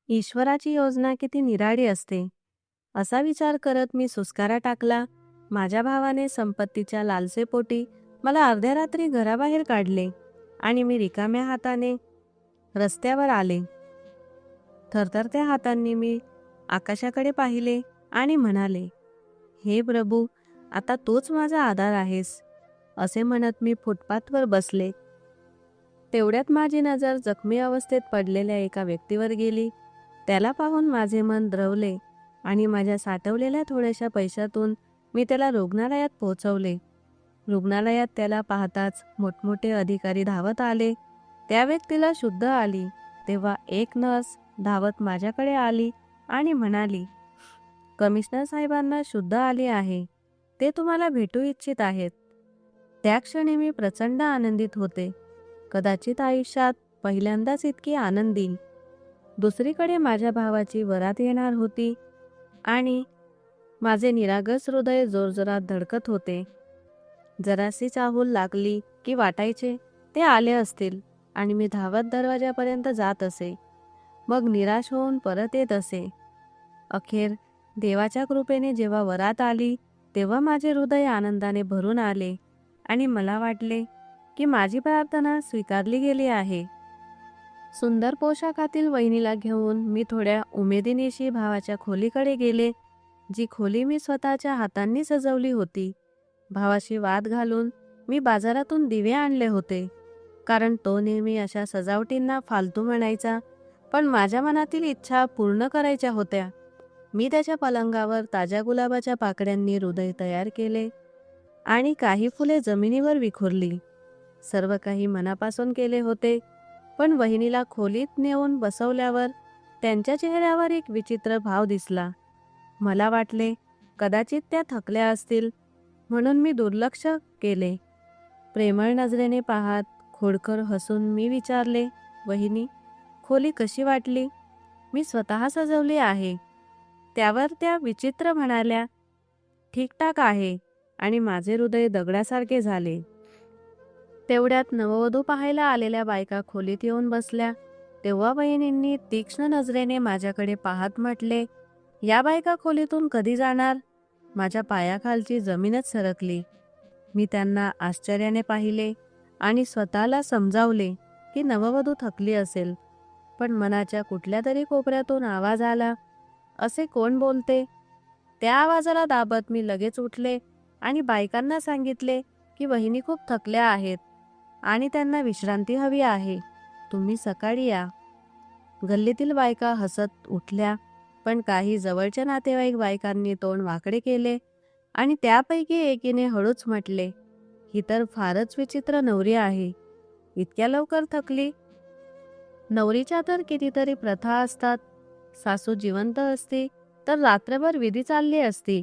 ईश्वराची योजना किती निराळी असते, असा विचार करत मी सुस्कारा टाकला. माझ्या भावाने संपत्तीच्या लालसेपोटी मला अर्ध्या रात्री घराबाहेर काढले आणि मी रिकाम्या हाताने रस्त्यावर आले. थरथरत्या हातांनी मी आकाशाकडे पाहिले आणि म्हणाले, हे प्रभू, आता तूच माझा आधार आहेस. असे म्हणत मी फुटपाथवर बसले. तेवढ्यात माझी नजर जखमी अवस्थेत पडलेल्या एका व्यक्तीवर गेली. त्याला पाहून माझे मन द्रवले आणि माझ्या साठवलेल्या थोड्याशा पैशातून मी त्याला रुग्णालयात पोहोचवले. रुग्णालयात त्याला पाहताच मोठमोठे अधिकारी धावत आले. त्या व्यक्तीला शुद्ध आली तेव्हा एक नर्स धावत माझ्याकडे आली आणि म्हणाली, कमिशनर साहेबांना शुद्ध आली आहे, ते तुम्हाला भेटू इच्छित आहेत. त्या क्षणी मी प्रचंड आनंदित होते. कदाचित आयुष्यात पहिल्यांदाच इतकी आनंदी. दुसरीकडे माझ्या भावाची वरात येणार होती आणि माझे निरागस हृदय जोरजोरात धडकत होते. जरासी चाहूल लागली की वाटायचे ते आले असतील आणि मी धावत दरवाजापर्यंत जात असे. मग निराश होऊन परत येत असे. अखेर देवाच्या कृपेने जेव्हा वरात आली तेव्हा माझे हृदय आनंदाने भरून आले आणि मला वाटले की माझी प्रार्थना स्वीकारली गेली आहे. सुंदर पोशाखातील वहिनीला घेऊन मी थोड्या उमेदीनेशी भावाच्या खोलीकडे गेले, जी खोली मी स्वतःच्या हातांनी सजवली होती. भावाशी वाद घालून मी बाजारातून दिवे आणले होते, कारण तो नेहमी अशा सजावटींना फालतू म्हणायचा, पण माझ्या मनातील इच्छा पूर्ण करायच्या होत्या. मी त्याच्या पलंगावर ताज्या गुलाबाच्या पाकळ्यांनी हृदय तयार केले आणि काही फुले जमिनीवर विखुरली. सर्व काही मनापासून केले होते, पण वहिनीला खोलीत नेऊन बसवल्यावर त्यांच्या चेहऱ्यावर एक विचित्र भाव दिसला. मला वाटले कदाचित त्या थकल्या असतील, म्हणून मी दुर्लक्ष केले. प्रेमळ नजरेने पाहत खोडकर हसून मी विचारले, वहिनी, खोली कशी वाटली? मी स्वतः सजवली आहे. त्यावर त्या विचित्र म्हणाल्या, ठीकठाक आहे, आणि माझे हृदय दगडासारखे झाले. तेवढ्यात नववधू पाहायला आलेल्या बायका खोलीत येऊन बसल्या. तेव्हा बहिणींनी तीक्ष्ण नजरेने माझ्याकडे पाहत म्हटले, या बायका खोलीतून कधी जाणार? माझ्या पायाखालची जमीनच सरकली. मी त्यांना आश्चर्याने पाहिले आणि स्वतःला समजावले की नववधू थकली असेल, पण मनाच्या कुठल्या तरी कोपऱ्यातून आवाज आला, असे कोण बोलते? त्या आवाजाला दाबत मी लगेच उठले आणि बायकांना सांगितले की वहिनी खूप थकल्या आहेत आणि त्यांना विश्रांती हवी आहे. तुम्ही सकाळी या. गल्लीतील बायका हसत उठल्या, पण काही जवळच्या नातेवाईक बायकांनी तोंड वाकडे केले आणि त्यापैकी एकीने हळूच म्हटले, ही तर फारच विचित्र नवरी आहे. इतक्या लवकर थकली? नवरीच्या तर कितीतरी प्रथा असतात. सासू जिवंत असती तर रात्रभर विधी चालली असती.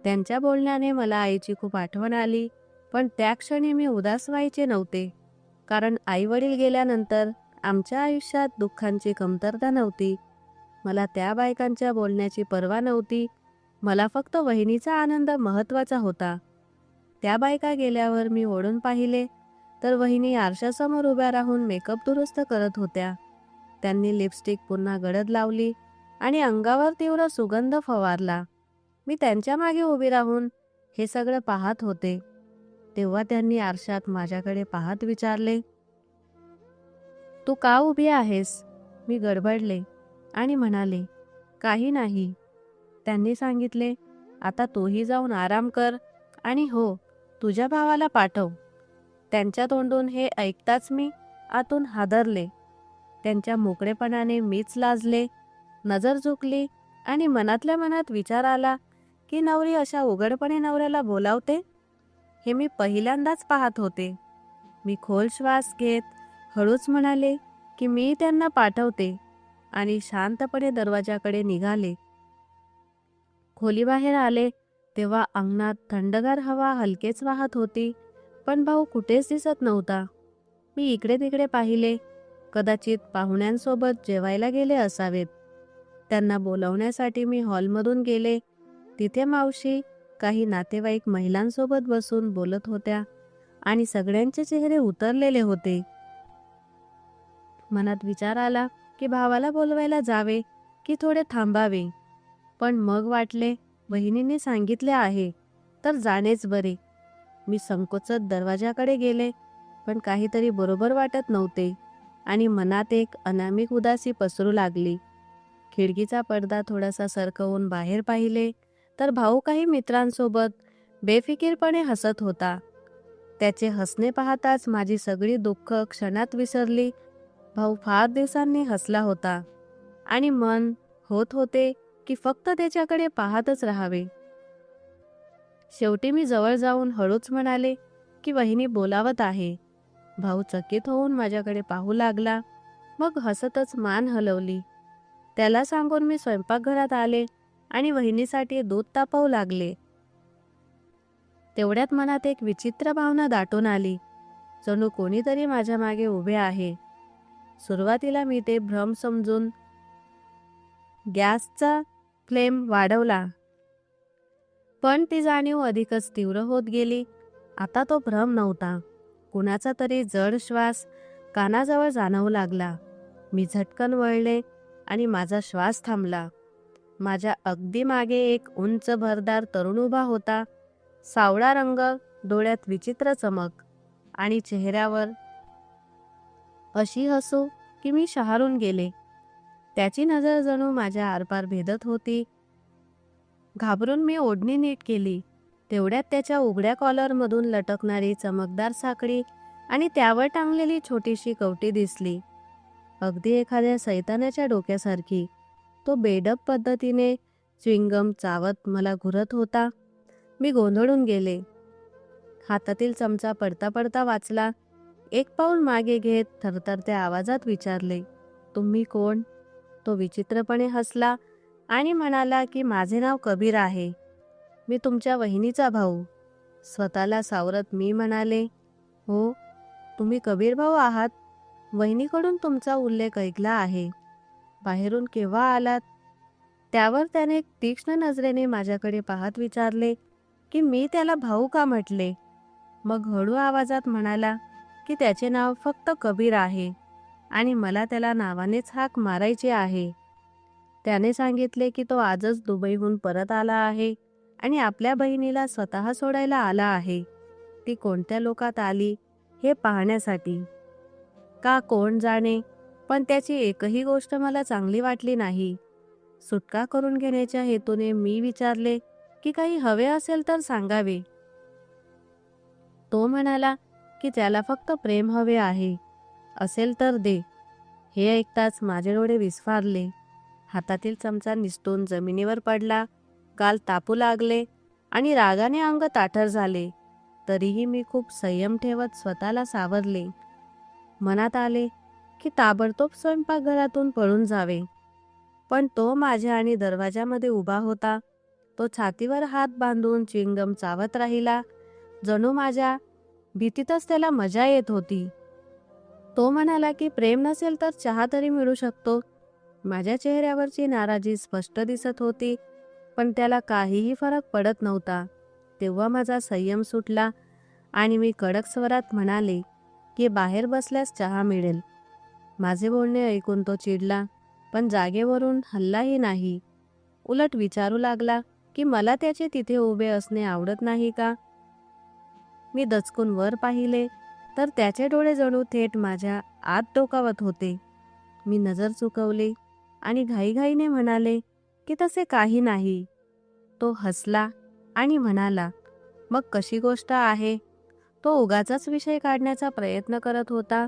त्यांच्या बोलण्याने मला आईची खूप आठवण आली, पण त्या क्षणी मी उदास व्हायचे नव्हते, कारण आई वडील गेल्यानंतर आमच्या आयुष्यात दुःखांची कमतरता नव्हती. मला त्या बायकांच्या बोलण्याची पर्वा नव्हती. मला फक्त वहिनीचा आनंद महत्त्वाचा होता. त्या बायका गेल्यावर मी ओढून पाहिले तर वहिनी आरशासमोर उभ्या राहून मेकअप दुरुस्त करत होत्या. त्यांनी लिपस्टिक पुन्हा गडद लावली आणि अंगावर तीव्र सुगंध फवारला. मी त्यांच्या मागे उभी राहून हे सगळं पाहत होते. तेव्हा त्यांनी आरशात माझ्याकडे पाहत विचारले, तू का उभी आहेस? मी गडबडले आणि म्हणाले, काही नाही. त्यांनी सांगितले, आता तूही जाऊन आराम कर आणि हो, तुझ्या भावाला पाठव. त्यांच्या तोंडून हे ऐकताच मी आतून हादरले. त्यांच्या मोकळेपणाने मीच लाजले. नजर झुकली आणि मनातल्या मनात विचार आला की नवरी अशा उघडपणे नवऱ्याला बोलावते? हे मी पहिल्यांदाच पाहत होते. मी खोल श्वास घेत हळूच म्हणाले की मी त्यांना पाठवते आणि शांतपणे दरवाजाकडे निघाले. खोलीबाहेर आले तेव्हा अंगणात थंडगार हवा हलकेच वाहत होती, पण भाऊ कुठेच दिसत नव्हता. मी इकडे तिकडे पाहिले. कदाचित पाहुण्यांसोबत जेवायला गेले असावेत. त्यांना बोलवण्यासाठी मी हॉलमधून गेले. तिथे मावशी काही नातेवाईक महिलांसोबत बसून बोलत होत्या आणि सगळ्यांचे चेहरे उतरलेले होते. मनात विचार आला की भावाला बोलवायला जावे की थोडे थांबावे. पण मग वाटले वहिनींनी सांगितले आहे तर जाणेच बरे. मी संकोचत दरवाजाकडे गेले, पण काहीतरी बरोबर वाटत नव्हते आणि मनात एक अनामिक उदासी पसरू लागली. खिडकीचा पडदा थोडासा सरकवून बाहेर पाहिले तर भाऊ काही मित्रांसोबत बेफिकीरपणे हसत होता. त्याचे हसणे पाहताच माझी सगळी दुःख क्षणात विसरली. भाऊ फार दिवसांनी हसला होता आणि मन होत होते की फक्त त्याच्याकडे पाहतच राहावे. शेवटी मी जवळ जाऊन हळूच म्हणाले की वहिनी बोलावत आहे. भाऊ चकित होऊन माझ्याकडे पाहू लागला, मग हसतच मान हलवली. त्याला सांगून मी स्वयंपाकघरात आले आणि वहिनीसाठी दूध तापवू लागले. तेवढ्यात मनात एक विचित्र भावना दाटून आली, जणू कोणीतरी माझ्या मागे उभे आहे. सुरुवातीला मी ते भ्रम समजून गॅसचा फ्लेम वाढवला, पण ती जाणीव अधिकच तीव्र होत गेली. आता तो भ्रम नव्हता, कुणाचा तरी जड श्वास कानाजवळ जाणवू लागला. मी झटकन वळले आणि माझा श्वास थांबला. माझ्या अगदी मागे एक उंच भरदार तरुण उभा होता. सावळा रंग, डोळ्यात विचित्र चमक आणि चेहऱ्यावर अशी हसू की मी शहारून गेले. त्याची नजर जणू माझ्या आरपार भेदत होती. घाबरून मी ओढणी नीट केली. तेवढ्यात त्याच्या उघड्या कॉलरमधून लटकणारी चमकदार साखळी आणि त्यावर टांगलेली छोटीशी कवटी दिसली, अगदी एखाद्या सैतानाच्या डोक्यासारखी. तो बेडप पद्धतीने च्युइंगम चावत मला घुरत होता. मी गोंधळून गेले. हातातील चमचा पडता पडता वाचला. एक पाऊल मागे घेत थरथरत्या आवाजात विचारले, तुम्ही कोण? तो विचित्रपणे हसला आणि म्हणाला की माझे नाव कबीर आहे. मी तुमच्या वहिनीचा भाऊ. स्वतःला सावरत मी म्हणाले, हो, तुम्ही कबीर भाऊ आहात. वहिनीकडून तुमचा उल्लेख ऐकला आहे. बाहेरून केव्हा आलात? त्यावर त्याने तीक्ष्ण नजरेने माझ्याकडे पाहत विचारले की मी त्याला भाऊ का म्हटले. मग हळू आवाजात म्हणाला की त्याचे नाव फक्त कबीर आहे आणि मला त्याला नावानेच हाक मारायची आहे. त्याने सांगितले की तो आजच दुबईहून परत आला आहे आणि आपल्या बहिणीला स्वतः सोडायला आला आहे. ती कोणत्या लोकात आली हे पाहण्यासाठी. का कोण जाणे, पण त्याची एकही गोष्ट मला चांगली वाटली नाही. सुटका करून घेण्याच्या हेतूने मी विचारले की काही हवे असेल तर सांगावे. तो म्हणाला की त्याला फक्त प्रेम हवे आहे, असेल तर दे. हे ऐकताच माझे डोळे विस्फारले. हातातील चमचा निसटून जमिनीवर पडला. गाल तापू लागले आणि रागाने अंग ताठर झाले. तरीही मी खूप संयम ठेवत स्वतःला सावरले. मनात आले की ताबडतोब स्वयंपाकघरातून पळून जावे, पण तो माझ्या आणि दरवाजामध्ये उभा होता. तो छातीवर हात बांधून च्युइंगम चावत राहिला, जणू माझ्या भीतीतच त्याला मजा येत होती. तो म्हणाला की प्रेम नसेल तर चहा तरी मिळू शकतो. माझ्या चेहऱ्यावरची नाराजी स्पष्ट दिसत होती, पण त्याला काहीही फरक पडत नव्हता. तेव्हा माझा संयम सुटला आणि मी कडक स्वरात म्हणाले की बाहेर बसल्यास चहा मिळेल. माझे बोलणे ऐकून तो चिडला, पण जागेवरून हललाही नाही. उलट विचारू लागला की मला त्याचे तिथे उभे असणे आवडत नाही का. मी दचकून वर पाहिले तर त्याचे डोळे जणू थेट माझ्या आत डोकावत होते. मी नजर चुकवली आणि घाईघाईने म्हणाले की तसे काही नाही. तो हसला आणि म्हणाला, मग कशी गोष्ट आहे? तो उगाचाच विषय काढण्याचा प्रयत्न करत होता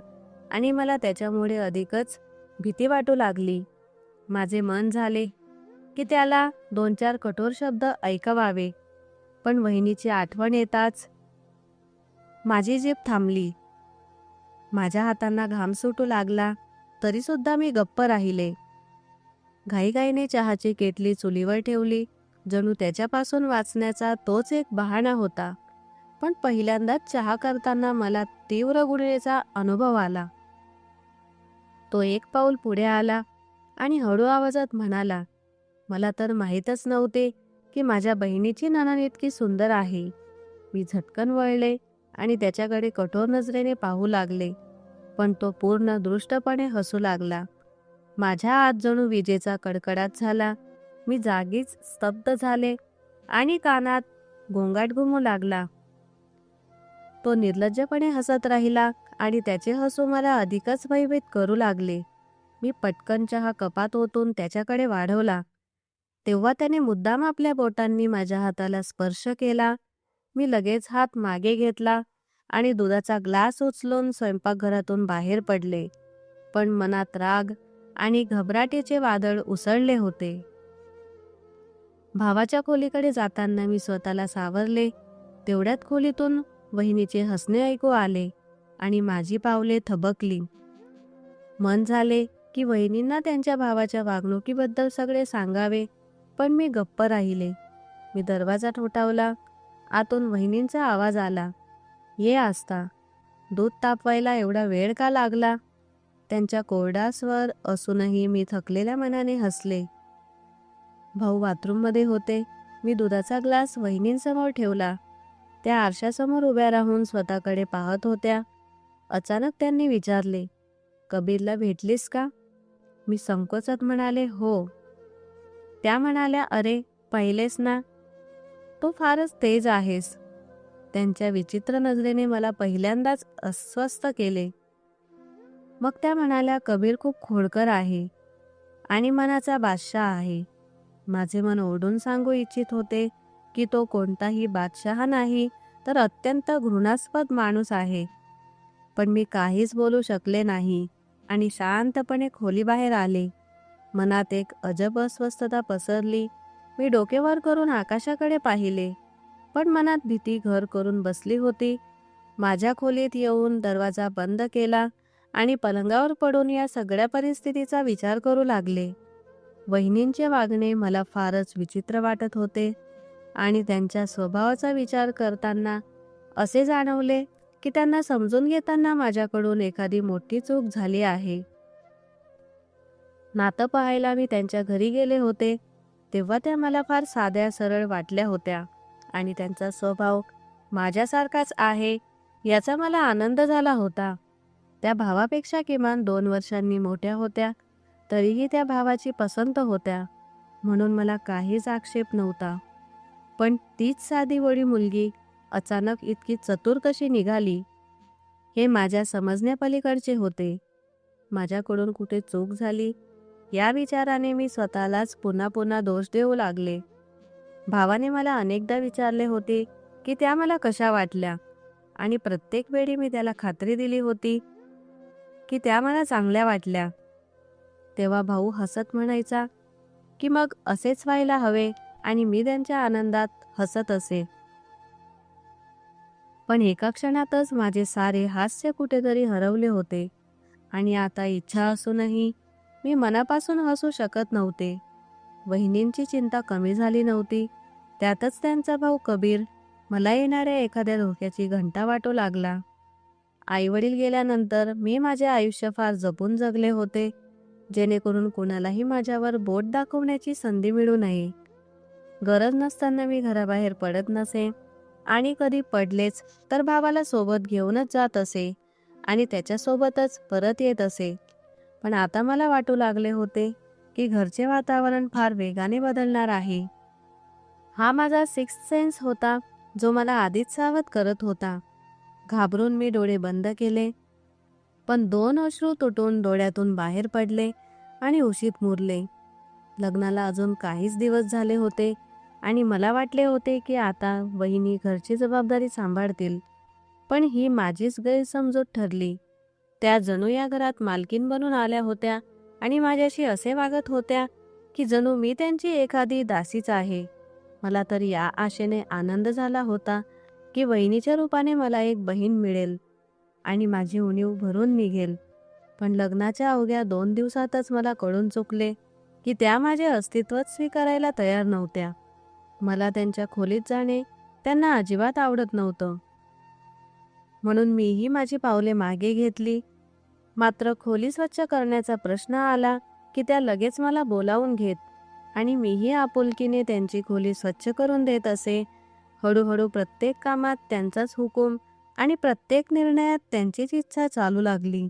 आणि मला त्याच्यामुळे अधिकच भीती वाटू लागली. माझे मन झाले की त्याला 2-4 कठोर शब्द ऐकवावे, पण वहिनीची आठवण येताच माझी जीभ थांबली. माझ्या हातांना घाम सुटू लागला, तरीसुद्धा मी गप्प राहिले. घाईघाईने चहाची केटली चुलीवर ठेवली, जणू त्याच्यापासून वाचण्याचा तोच एक बहाणा होता. पण पहिल्यांदाच चहा करताना मला तीव्र गुन्हेचा अनुभव आला. तो एक पाऊल पुढे आला आणि हळू आवाजात म्हणाला, मला तर माहीतच नव्हते की माझ्या बहिणीची नणंद इतकी सुंदर आहे. मी झटकन वळले आणि त्याच्याकडे कठोर नजरेने पाहू लागले. पण तो पूर्ण दृष्टपणे हसू लागला. माझ्या आत जणू विजेचा कडकडाट झाला. मी जागीच स्तब्ध झाले आणि कानात गोंगाट घुमू लागला. तो निर्लज्जपणे हसत राहिला आणि त्याचे हसू मला अधिकच भयभीत करू लागले. मी पटकन चहा कपात ओतून त्याच्याकडे वाढवला. तेव्हा त्याने मुद्दाम आपल्या बोटांनी माझ्या हाताला स्पर्श केला. मी लगेच हात मागे घेतला आणि दुधाचा ग्लास उचलून स्वयंपाकघरातून बाहेर पडले. पण मनात राग आणि घबराटीचे वादळ उसळले होते. भावाच्या खोलीकडे जाताना मी स्वतःला सावरले. तेवढ्यात खोलीतून वहिनीचे हसणे ऐकू आले आणि माझी पावले थबकली. मन झाले की वहिनींना त्यांच्या भावाच्या वागणुकीबद्दल सगळे सांगावे, पण मी गप्प राहिले. मी दरवाजा ठोठावला. आतून वहिनींचा आवाज आला, "ये आस्था, दूध तापवायला एवढा वेळ का लागला?" त्यांच्या कोरडा स्वर असूनही मी थकलेल्या मनाने हसले. भाऊ बाथरूममध्ये होते. मी दुधाचा ग्लास वहिनींसमोर ठेवला. त्या आरशासमोर उभ्या राहून स्वतःकडे पाहत होत्या. अचानक त्यांनी विचारले, "कबीरला भेटलीस का?" मी संकोचात म्हणाले, "हो." त्या म्हणाल्या, "अरे, पाहिलेस ना, तो फारच तेज आहेस." त्यांच्या विचित्र नजरेने मला पहिल्यांदाच अस्वस्थ केले. मग त्या म्हणाल्या, "कबीर खूप खोडकर आहे आणि मनाचा बादशाह आहे." माझे मन ओरडून सांगू इच्छित होते की तो कोणताही बादशहा नाही, तर अत्यंत घृणास्पद माणूस आहे. पण मी काहीच बोलू शकले नाही आणि शांतपणे खोलीबाहेर आले. मनात एक अजब अस्वस्थता पसरली. मी डोके वर करून आकाशाकडे पाहिले, पण मनात भीती घर करून बसली होती. माझ्या खोलीत येऊन दरवाजा बंद केला आणि पलंगावर पडून या सगळ्या परिस्थितीचा विचार करू लागले. वहिनींचे वागणे मला फारच विचित्र वाटत होते आणि त्यांच्या स्वभावाचा विचार करताना असे जाणवले की त्यांना समजून घेताना माझ्याकडून एखादी मोठी चूक झाली आहे. नातं पाहायला मी त्यांच्या घरी गेले होते, तेव्हा त्या मला फार साध्या सरळ वाटल्या होत्या आणि त्यांचा स्वभाव माझ्यासारखाच आहे याचा मला आनंद झाला होता. त्या भावापेक्षा किमान 2 वर्षांनी मोठ्या होत्या, तरीही त्या भावाची पसंत होत्या, म्हणून मला काहीच आक्षेप नव्हता. पण तीच साधी भोळी मुलगी अचानक इतकी चतुर कशी निघाली, हे माझ्या समजण्यापलीकडचे होते. माझ्याकडून कुठे चूक झाली या विचाराने मी स्वतःलाच पुन्हा पुन्हा दोष देऊ लागले. भावाने मला अनेकदा विचारले होते की त्या मला कशा वाटल्या आणि प्रत्येक वेळी मी त्याला खात्री दिली होती की त्या मला चांगल्या वाटल्या. तेव्हा भाऊ हसत म्हणायचा की मग असेच व्हायला हवे आणि मी त्यांच्या आनंदात हसत असे. पण एका क्षणातच माझे सारे हास्य कुठेतरी हरवले होते आणि आता इच्छा असूनही मी मनापासून हसू शकत नव्हते. वहिनींची चिंता कमी झाली नव्हती. त्यातच त्यांचा भाऊ कबीर मला येणाऱ्या एखाद्या धोक्याची घंटा वाटू लागला. आईवडील गेल्यानंतर मी माझे आयुष्य फार जपून जगले होते, जेणेकरून कुणालाही माझ्यावर बोट दाखवण्याची संधी मिळू नये. गरज नसताना मी घराबाहेर पडत नसे आणि कधी पडलेच तर भावाला सोबत घेऊनच जात असे आणि त्याच्यासोबतच परत येत असे. पण आता मला वाटू लागले होते की घरचे वातावरण फार वेगाने बदलणार आहे. हा माझा सिक्स्थ सेन्स होता, जो मला आधीच सावध करत होता. घाबरून मी डोळे बंद केले, पण 2 अश्रू तुटून डोळ्यातून बाहेर पडले आणि उशीत मुरले. लग्नाला अजून काहीच दिवस झाले होते आणि मला वाटले होते की आता वहिनी घरची जबाबदारी सांभाळतील. पण ही माझीच गैरसमजूत ठरली. त्या जणू या घरात मालकीन बनून आल्या होत्या आणि माझ्याशी असे वागत होत्या की जणू मी त्यांची एखादी दासीच आहे. मला तर या आशेने आनंद झाला होता की वहिनीच्या रूपाने मला एक बहीण मिळेल आणि माझी उणीव भरून निघेल. पण लग्नाच्या अवघ्या 2 दिवसातच मला कळून चुकले की त्या माझे अस्तित्वच स्वीकारायला तयार नव्हत्या. मला त्यांच्या खोलीत जाणे त्यांना अजिबात आवडत नव्हतं. म्हणून मीही माझी पावले मागे घेतली. मात्र खोली स्वच्छ करण्याचा प्रश्न आला की त्या लगेच मला बोलावून घेत आणि मीही आपुलकीने त्यांची खोली स्वच्छ करून देत असे. हळूहळू प्रत्येक कामात त्यांचाच हुकूम आणि प्रत्येक निर्णयात त्यांचीच इच्छा चालू लागली.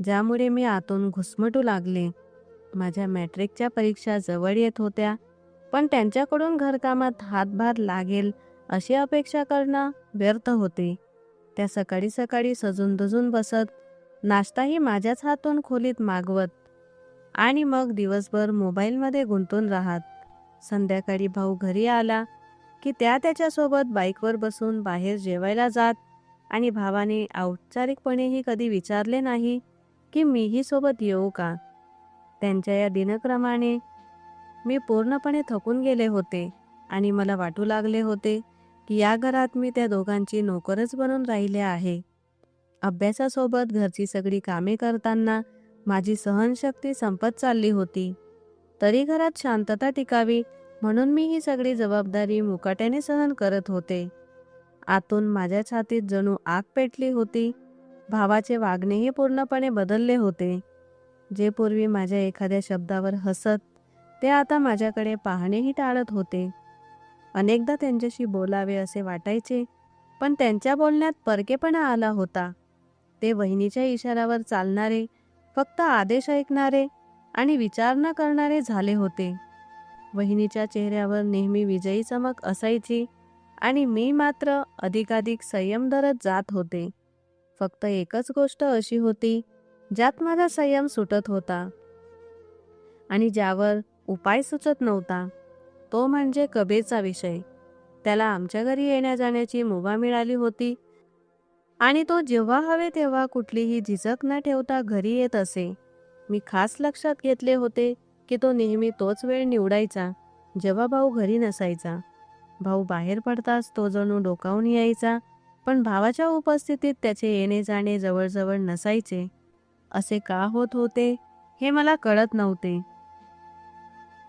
ज्यामुळे मी आतून घुसमटू लागले. माझ्या मॅट्रिकच्या परीक्षा जवळ येत होत्या, पण त्यांच्याकडून घरकामात हातभार लागेल अशी अपेक्षा करणं व्यर्थ होते. त्या सकाळी सकाळी सजून धजून बसत, नाश्ताही माझ्याच हातून खोलीत मागवत आणि मग दिवसभर मोबाईलमध्ये गुंतून राहत. संध्याकाळी भाऊ घरी आला की त्याच्यासोबत बाईकवर बसून बाहेर जेवायला जात आणि भावाने औपचारिकपणेही कधी विचारले नाही की मीही सोबत येऊ का. त्यांच्या या दिनक्रमाने मी पूर्णपणे थकून गेले होते आणि मला वाटू लागले होते की या घरात मी त्या दोघांची नोकरच बनून राहिले आहे. अभ्यासासोबत घरची सगळी कामे करताना माझी सहनशक्ती संपत चालली होती. तरी घरात शांतता टिकावी म्हणून मी ही सगळी जबाबदारी मुकाट्याने सहन करत होते. आतून माझ्या छातीत जणू आग पेटली होती. भावाचे वागणेही पूर्णपणे बदलले होते. जे पूर्वी माझ्या एखाद्या शब्दावर हसत, ते आता माझ्याकडे पाहणेही टाळत होते. अनेकदा त्यांच्याशी बोलावे असे वाटायचे, पण त्यांच्या बोलण्यात परकेपणा आला होता. ते वहिनीच्या इशाऱ्यावर चालणारे, फक्त आदेश ऐकणारे आणि विचार न करणारे झाले होते. वहिनीच्या चेहऱ्यावर नेहमी विजयी चमक असायची आणि मी मात्र अधिकाधिक संयम धरत जात होते. फक्त एकच गोष्ट अशी होती ज्यात माझा संयम सुटत होता आणि ज्यावर उपाय सुचत नव्हता. तो म्हणजे कबीरचा विषय. त्याला आमच्या घरी येण्या जाण्याची मुभा मिळाली होती आणि तो जेव्हा हवे तेव्हा कुठलीही झिजक न ठेवता घरी येत असे. मी खास लक्षात घेतले होते की तो नेहमी तोच वेळ निवडायचा जेव्हा भाऊ घरी नसायचा. भाऊ बाहेर पडताच तो जणू डोकावून यायचा, पण भावाच्या उपस्थितीत त्याचे येणे जाणे जवळजवळ नसायचे. असे का होत होते हे मला कळत नव्हते.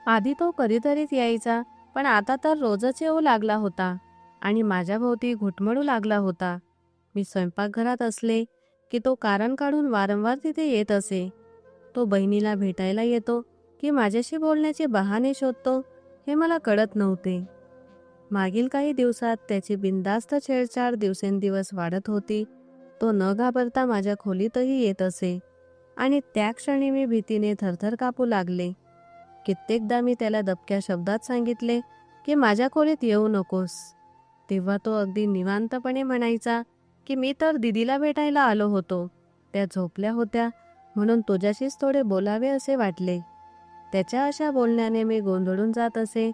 आधी तो कधीतरीच यायचा, पण आता तर रोजच येऊ लागला होता आणि माझ्या भोवती घुटमळू लागला होता. मी स्वयंपाकघरात असले की तो कारण काढून वारंवार तिथे येत असे. तो बहिणीला भेटायला येतो की माझ्याशी बोलण्याचे बहाणे शोधतो हे मला कळत नव्हते. मागील काही दिवसात त्याची बिनधास्त छेडछाड दिवसेंदिवस वाढत होती. तो न घाबरता माझ्या खोलीतही येत असे आणि त्या क्षणी मी भीतीने थरथर कापू लागले. कित्येकदा मी त्याला दबक्या शब्दात सांगितले की माझ्या खोलीत येऊ नकोस. तेव्हा तो अगदी निवांतपणे म्हणायचा की मी तर दीदीला भेटायला आलो होतो, त्या झोपल्या होत्या म्हणून तुझ्याशीच थोडे बोलावे असे वाटले. त्याच्या अशा बोलण्याने मी गोंधळून जात असे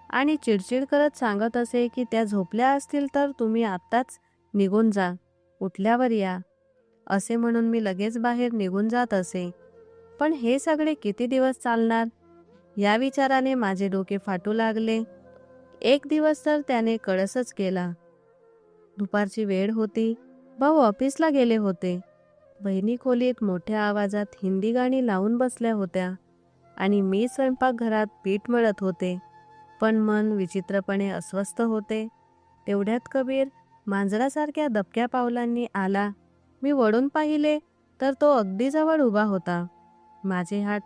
आणि चिडचिड करत सांगत असे की त्या झोपल्या असतील तर तुम्ही आत्ताच निघून जा, उठल्यावर या, असे म्हणून मी लगेच बाहेर निघून जात असे. पण हे सगळे किती दिवस चालणार या विचाराने माझे डोके फाटू लागले. एक दिवस तर त्याने कळसच केला. दुपारची वेळ होती. भाऊ ऑफिसला गेले होते. बहिणी खोलीत मोठ्या आवाजात हिंदी गाणी लावून बसल्या होत्या आणि मी स्वयंपाकघरात पीठ मळत होते, पण मन विचित्रपणे अस्वस्थ होते. तेवढ्यात कबीर मांजरासारख्या दबक्या पावलांनी आला. मी वळून पाहिले तर तो अगदी जवळ उभा होता. माझे हात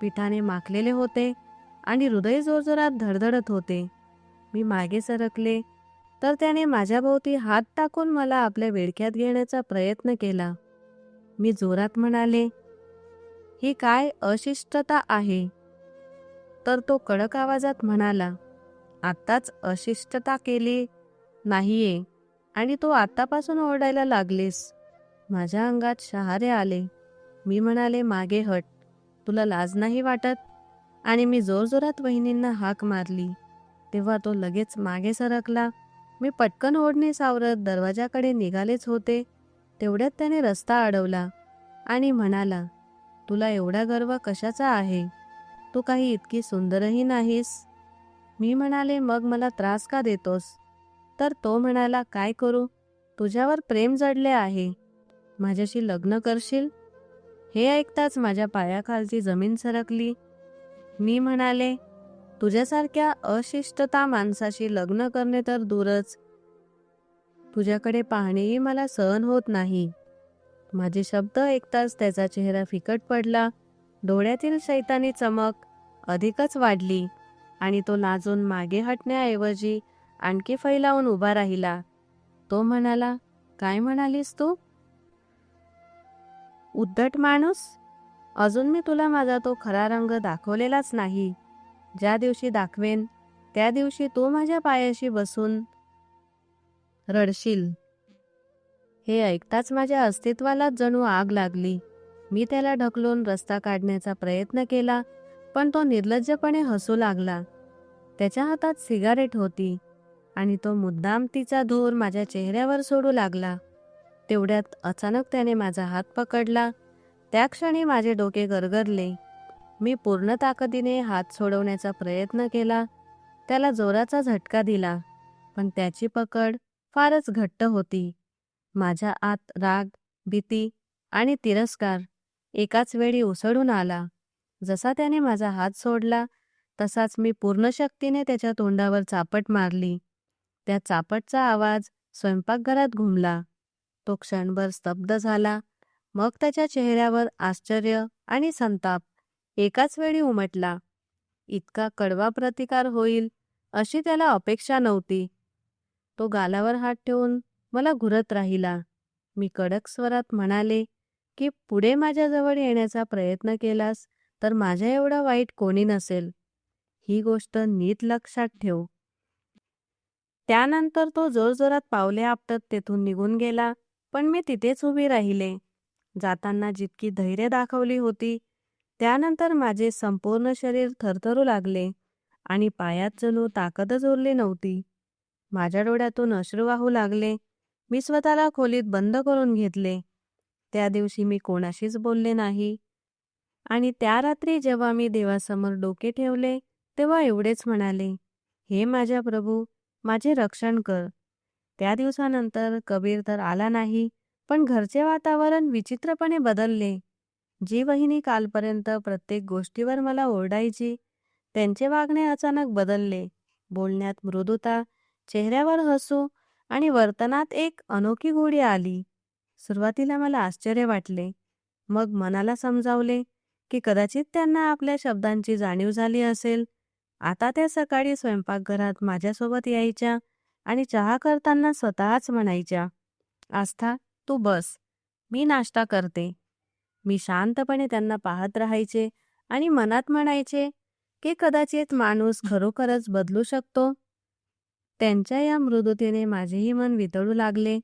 पिठाने माखलेले होते आणि हृदय जोरजोरात धडधडत होते. मी मागे सरकले तर त्याने माझ्या भोवती हात टाकून मला आपल्या विळख्यात घेण्याचा प्रयत्न केला. मी जोरात म्हणाले, ही काय अशिष्टता आहे? तर तो कडक आवाजात म्हणाला, आत्ताच अशिष्टता केली नाहीये आणि तू आत्तापासून ओरडायला लागलीस. माझ्या अंगात शहारे आले. मी म्हणाले, मागे हट, तुला लाज नाही वाटत? आणि मी जोरजोरात वहिनींना हाक मारली. तेव्हा तो लगेच मागे सरकला. मी पटकन ओढणी सावरत दरवाजाकडे निघालेच होते, तेवढ्यात त्याने रस्ता अडवला आणि म्हणाला, तुला एवढा गर्व कशाचा आहे? तू काही इतकी सुंदरही नाहीस. मी म्हणाले, मग मला त्रास का देतोस? तर तो म्हणाला, काय करू, तुझ्यावर प्रेम जडले आहे, माझ्याशी लग्न करशील? हे ऐकताच माझ्या पायाखालची जमीन सरकली. मी म्हणाले, तुझ्यासारख्या अशिष्टता माणसाशी लग्न करणे तर दूरच, तुझ्याकडे पाहणेही मला सहन होत नाही. माझे शब्द ऐकताच त्याचा चेहरा फिकट पडला. डोळ्यातील शैतानी चमक अधिकच वाढली आणि तो लाजून मागे हटण्याऐवजी आणखी फैलावून उभा राहिला. तो म्हणाला, काय म्हणालीस तू? उद्धट माणूस, अजून मी तुला माझा तो खरा रंग दाखवलेलाच नाही. ज्या दिवशी दाखवेन त्या दिवशी तू माझ्या पायाशी बसून रडशील. हे ऐकताच माझ्या अस्तित्वालाच जणू आग लागली. मी त्याला ढकलून रस्ता काढण्याचा प्रयत्न केला, पण तो निर्लज्जपणे हसू लागला. त्याच्या हातात सिगारेट होती आणि तो मुद्दाम तिचा धूर माझ्या चेहऱ्यावर सोडू लागला. तेवढ्यात अचानक त्याने माझा हात पकडला. त्या क्षणी माझे डोके गरगरले. मी पूर्ण ताकदीने हात सोडवण्याचा प्रयत्न केला. त्याला जोराचा झटका दिला, पण त्याची पकड फारच घट्ट होती. माझ्या आत राग, भीती आणि तिरस्कार एकाच वेळी उसळून आला. जसा त्याने माझा हात सोडला तसाच मी पूर्ण शक्तीने त्याच्या तोंडावर चापट मारली. त्या चापटचा आवाज स्वयंपाकघरात घुमला. तो क्षणभर स्तब्ध झाला. मग त्याच्या चेहऱ्यावर आश्चर्य आणि संताप एकाच वेळी उमटला. इतका कडवा प्रतिकार होईल अशी त्याला अपेक्षा नव्हती. तो गालावर हात ठेवून मला घुरत राहिला. मी कडक स्वरात म्हणाले की पुढे माझ्याजवळ येण्याचा प्रयत्न केलास तर माझ्या एवढं वाईट कोणी नसेल. ही गोष्ट नीट लक्षात ठेव. त्यानंतर तो जोरजोरात पावले आपटत तेथून निघून गेला, पण मी तिथेच उभी राहिले. जाताना जितकी धैर्य दाखवली होती, त्यानंतर माझे संपूर्ण शरीर थरथरू लागले आणि पायात जणू ताकदच उरली नव्हती. माझ्या डोळ्यातून अश्रू वाहू लागले. मी स्वतःला खोलीत बंद करून घेतले. त्या दिवशी मी कोणाशीच बोलले नाही. आणि त्या रात्री जेव्हा मी देवासमोर डोके ठेवले तेव्हा एवढेच म्हणाले, हे माझ्या प्रभू, माझे रक्षण कर. त्या दिवसानंतर कबीर तर आला नाही, पण घरचे वातावरण विचित्रपणे बदलले. जी वहिनी कालपर्यंत प्रत्येक गोष्टीवर मला ओरडायची, त्यांचे वागणे अचानक बदलले. बोलण्यात मृदुता, चेहऱ्यावर हसू आणि वर्तनात एक अनोखी गोडी आली. सुरुवातीला मला आश्चर्य वाटले. मग मनाला समजावले की कदाचित त्यांना आपल्या शब्दांची जाणीव झाली असेल. आता त्या सकाळी स्वयंपाकघरात माझ्यासोबत यायच्या आणि चहा करताना स्वतःच म्हणायच्या, आस्था, तू बस, मी नाश्ता करते. मी शांतपणे त्यांना पाहत राहायचे आणि मनात म्हणायचे की कदाचित माणूस खरोखरच बदलू शकतो. त्यांच्या या मृदुतेने माझेही मन वितळू लागले.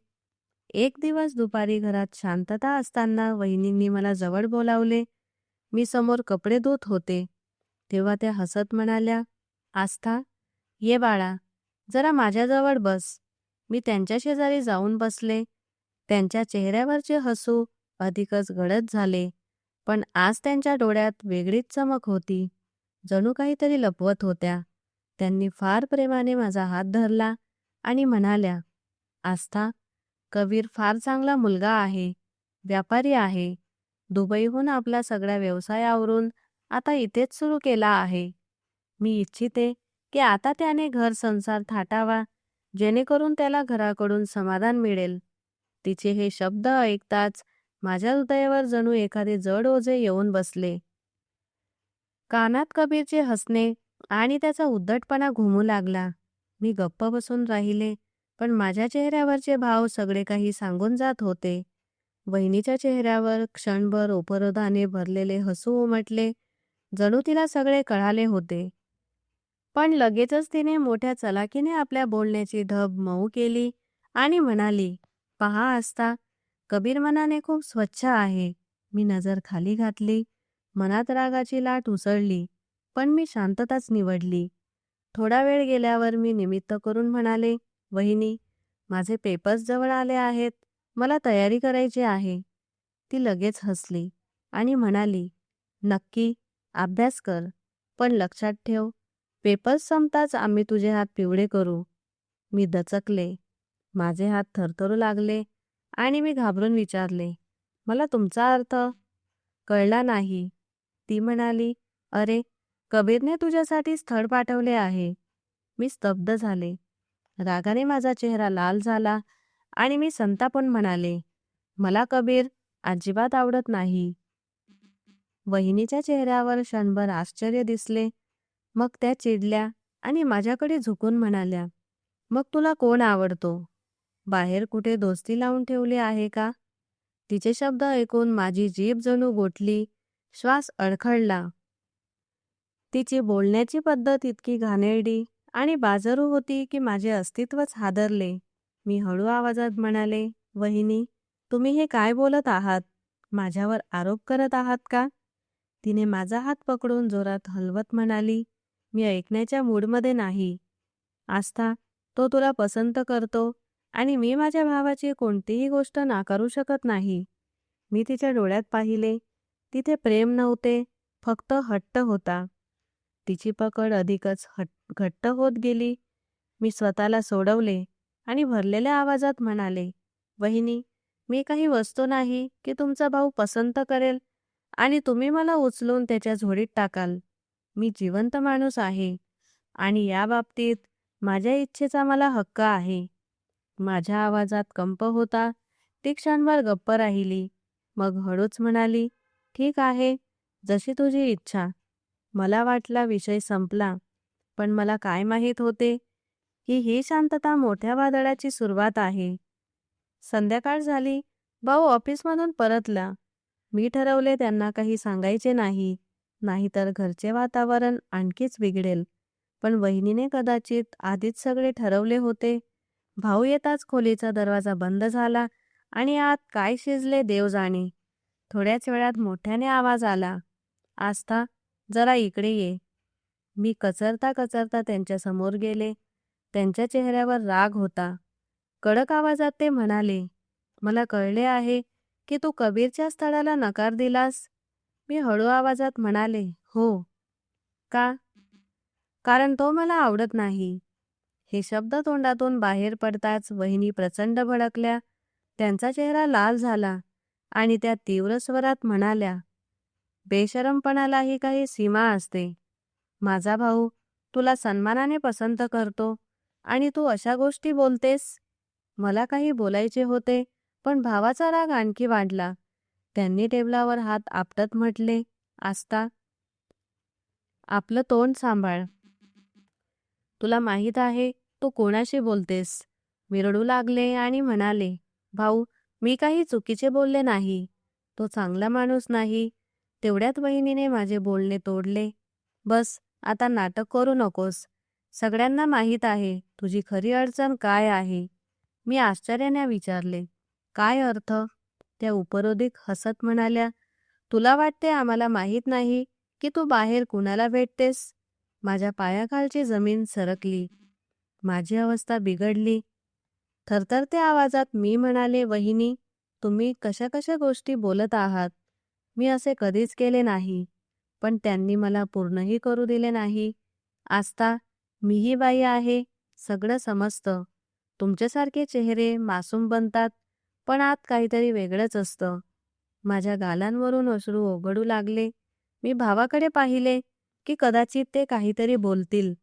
एक दिवस दुपारी घरात शांतता असताना वहिनींनी मला जवळ बोलावले. मी समोर कपडे धुत होते. तेव्हा त्या हसत म्हणाल्या, आस्था, ये बाळा, जरा माझ्याजवळ बस. मी त्यांच्या शेजारी जाऊन बसले. त्यांच्या चेहऱ्यावरचे हसू अधिकच गडद झाले, पण आज त्यांच्या डोळ्यात वेगळीच चमक होती. जणू काहीतरी लपवत होत्या. त्यांनी फार प्रेमाने माझा हात धरला आणि म्हणाल्या, आस्था, कबीर फार चांगला मुलगा आहे, व्यापारी आहे. दुबईहून आपला सगळा व्यवसाय आवरून आता इथेच सुरू केला आहे. मी इच्छिते की आता त्याने घर संसार थाटावा, जेणेकरून त्याला घराकडून समाधान मिळेल. तिचे हे शब्द ऐकताच माझ्या हृदयावर जणू एखादे जड ओझे येऊन बसले. कानात कबीरचे हसणे आणि त्याचा उद्धटपणा घुमू लागला. मी गप्प बसून राहिले, पण माझ्या चेहऱ्यावरचे भाव सगळे काही सांगून जात होते. वहिनीच्या चेहऱ्यावर क्षणभर उपरोधाने भरलेले हसू उमटले, जणू तिला सगळे कळाले होते. पण लगेचच तिने मोठ्या चलाकीने आपल्या बोलण्याची ढब मऊ केली आणि म्हणाली, पहा आस्था, कबीर मनाने खूप स्वच्छ आहे. मी नजर खाली घातली. मनात रागाची लाट उसळली, पण मी शांतताच निवडली. थोडा वेळ गेल्यावर मी निमित्त करून म्हणाले, वहिनी, माझे पेपर्स जवळ आले आहेत, मला तयारी करायची आहे. ती लगेच हसली आणि म्हणाली, नक्की, अभ्यास कर, पण लक्षात ठेव, पेपर्स संपताच आम्ही तुझे हात पिवळे करू. मी दचकले. माझे हात थरथरू लागले आणि मी घाबरून विचारले, मला तुमचा अर्थ कळला नाही. ती म्हणाली, अरे, कबीरने तुझ्यासाठी स्थळ पाठवले आहे. मी स्तब्ध झाले. रागाने माझा चेहरा लाल झाला आणि मी संतापून म्हणाले, मला कबीर अजिबात आवडत नाही. वहिनीच्या चेहऱ्यावर क्षणभर आश्चर्य दिसले. मग त्या चिडल्या आणि माझ्याकडे झुकून म्हणाल्या, मग तुला कोण आवडतो? बाहेर कुठे दोस्ती लावून ठेवली आहे का? तिचे शब्द ऐकून माझी जीभ जणू गोठली, श्वास अडखळला. तिची बोलण्याची पद्धत इतकी घाणेरडी आणि बाजारू होती की माझे अस्तित्वच हादरले. मी हळू आवाजात म्हणाले, "वहिनी, तुम्ही हे काय बोलत आहात? माझ्यावर आरोप करत आहात का?" तिने माझा हात पकडून जोरात हलवत म्हणाली, "मी ऐकण्याच्या मूडमध्ये नाही. आस्था, तो तुला पसंत करतो आणि मी माझ्या भावाची कोणतीही गोष्ट नाकारू शकत नाही." मी तिच्या डोळ्यात पाहिले. तिथे प्रेम नव्हते, फक्त हट्ट होता. तिची पकड अधिकच घट्ट होत गेली. मी स्वतःला सोडवले आणि भरलेल्या आवाजात म्हणाले, "वहिनी, मी काही वस्तू नाही की तुमचा भाऊ पसंत करेल आणि तुम्ही मला उचलून त्याच्या झोळीत टाकाल. मी जिवंत माणूस आहे आणि या बाबतीत माझ्या इच्छेचा मला हक्क आहे." माझ्या आवाजात कंप होता. ती क्षणभर गप्प राहिली. मग हळूच म्हणाली, "ठीक आहे, जशी तुझी इच्छा." मला वाटला विषय संपला, पण मला काय माहीत होते की ही शांतता मोठ्या वादळाची सुरुवात आहे. संध्याकाळ झाली. भाऊ ऑफिसमधून परतला. मी ठरवले त्यांना काही सांगायचे नाही, नाहीतर घरचे वातावरण आणखीच बिघडेल. पण वहिनीने कदाचित आधीच सगळे ठरवले होते. भाऊ येताच खोलीचा दरवाजा बंद झाला आणि आत काय शिजले देव जाणे. थोड्याच वेळात मोठ्याने आवाज आला, "आस्था, जरा इकडे ये." मी कचरता कचरता त्यांच्यासमोर गेले. त्यांच्या चेहऱ्यावर राग होता. कडक आवाजात ते म्हणाले, "मला कळले आहे की तू कबीरच्या स्थळाला नकार दिलास." मी हळू आवाजात म्हणाले, "हो." "का?" "कारण तो मला आवडत नाही." हे शब्द तोंडातून बाहेर पडताच वहिनी प्रचंड भडकल्या. त्यांचा चेहरा लाल झाला आणि त्या तीव्र स्वरात म्हणाल्या, "बेशरमपणालाही काही सीमा असते. माझा भाऊ तुला सन्मानाने पसंत करतो आणि तू अशा गोष्टी बोलतेस." मला काही बोलायचे होते, पण भावाचा राग आणखी वाढला. त्यांनी टेबलावर हात आपटत म्हटले, "आस्था, आपलं तोंड सांभाळ. तुला माहीत आहे तू कोणाशी बोलतेस." मी रडू लागले आणि म्हणाले, "भाऊ, मी काही चुकीचे बोलले नाही. तो चांगला माणूस नाही." तेवढ्यात वहिनीने माझे बोलणे तोडले, "बस, आता नाटक करू नकोस. सगळ्यांना माहीत आहे तुझी खरी अडचण काय आहे." मी आश्चर्याने विचारले, "काय अर्थ?" त्या उपरोधिक हसत म्हणाल्या, "तुला वाटते आम्हाला माहीत नाही की तू बाहेर कुणाला भेटतेस?" माझ्या पायाखालची जमीन सरकली. माझी अवस्था बिघडली. थरथरत्या आवाजात मी म्हणाले, "वहिनी, तुम्ही कशा कशा गोष्टी बोलत आहात. मी असे कधीच केले नाही." पण त्यांनी मला पूर्णही करू दिले नाही. "आस्था, मीही बाई आहे. सगळं समजतं. तुमच्यासारखे चेहरे मासूम बनतात, पण आत काहीतरी वेगळंच असतं." माझ्या गालांवरून अश्रू ओघळू लागले. मी भावाकडे पाहिले की कदाचित ते काहीतरी बोलतील,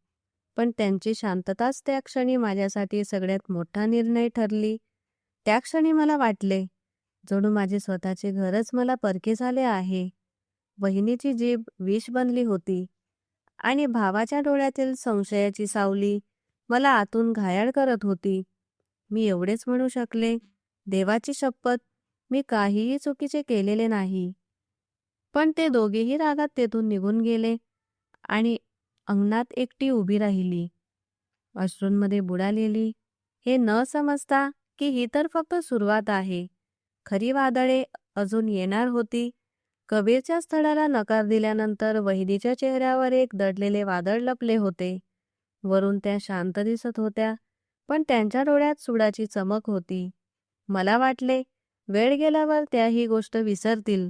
पण त्यांची शांतताच त्या क्षणी माझ्यासाठी सगळ्यात मोठा निर्णय ठरली. त्या क्षणी मला वाटले, जणू माझे स्वतःचे घरच मला परके झाले आहे. वहिनीची जीभ विष बनली होती आणि भावाच्या डोळ्यातील संशयाची सावली मला आतून घायाळ करत होती. मी एवढेच म्हणू शकले, "देवाची शपथ, मी काहीही चुकीचे केलेले नाही." पण ते दोघेही रागात तेथून निघून गेले आणि अंगणात एकटी उभी राहिली, अश्रूंमध्ये बुडालेली, हे न समजता की ही तर फक्त सुरुवात आहे. खरी वादळे अजून येणार होती. कबीरच्या स्थळाला नकार दिल्यानंतर वहिनीच्या चेहऱ्यावर एक दडलेले वादळ लपले होते. वरून त्या शांत दिसत होत्या, पण त्यांच्या डोळ्यात सुडाची चमक होती. मला वाटले, वेळ गेल्यावर त्या ही गोष्ट विसरतील,